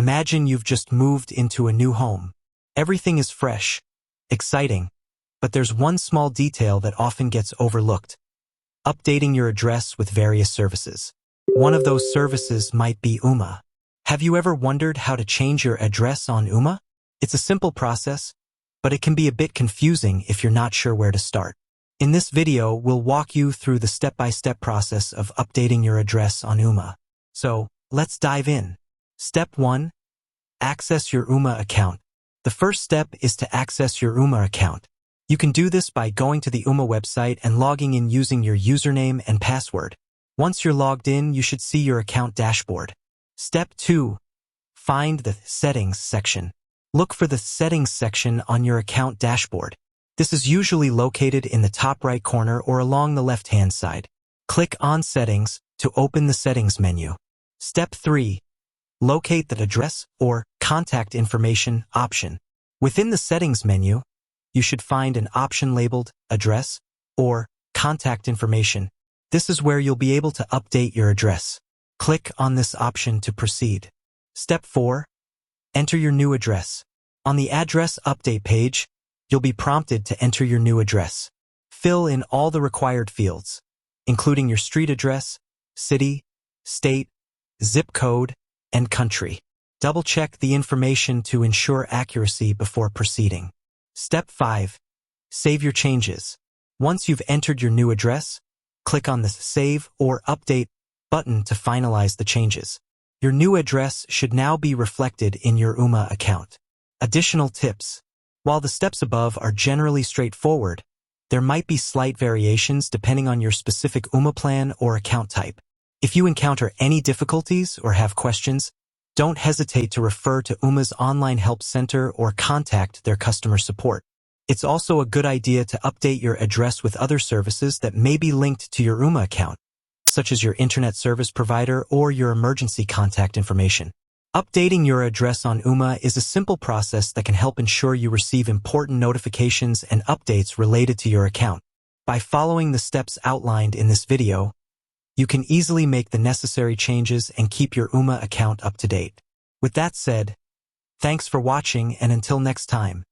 Imagine you've just moved into a new home. Everything is fresh, exciting, but there's one small detail that often gets overlooked: updating your address with various services. One of those services might be Ooma. Have you ever wondered how to change your address on Ooma? It's a simple process, but it can be a bit confusing if you're not sure where to start. In this video, we'll walk you through the step-by-step process of updating your address on Ooma. So, let's dive in. Step 1. Access your Ooma account. The first step is to access your Ooma account. You can do this by going to the Ooma website and logging in using your username and password. Once you're logged in, you should see your account dashboard. Step 2. Find the Settings section. Look for the Settings section on your account dashboard. This is usually located in the top right corner or along the left-hand side. Click on Settings to open the Settings menu. Step 3. Locate the Address or Contact Information option. Within the Settings menu, you should find an option labeled Address or Contact Information. This is where you'll be able to update your address. Click on this option to proceed. Step 4. Enter your new address. On the Address Update page, you'll be prompted to enter your new address. Fill in all the required fields, including your street address, city, state, zip code, and country. Double-check the information to ensure accuracy before proceeding. Step 5. Save your changes. Once you've entered your new address, click on the Save or Update button to finalize the changes. Your new address should now be reflected in your Ooma account. Additional tips. While the steps above are generally straightforward, there might be slight variations depending on your specific Ooma plan or account type. If you encounter any difficulties or have questions, don't hesitate to refer to Ooma's online help center or contact their customer support. It's also a good idea to update your address with other services that may be linked to your Ooma account, such as your internet service provider or your emergency contact information. Updating your address on Ooma is a simple process that can help ensure you receive important notifications and updates related to your account. By following the steps outlined in this video, you can easily make the necessary changes and keep your Ooma account up to date. With that said, thanks for watching, and until next time.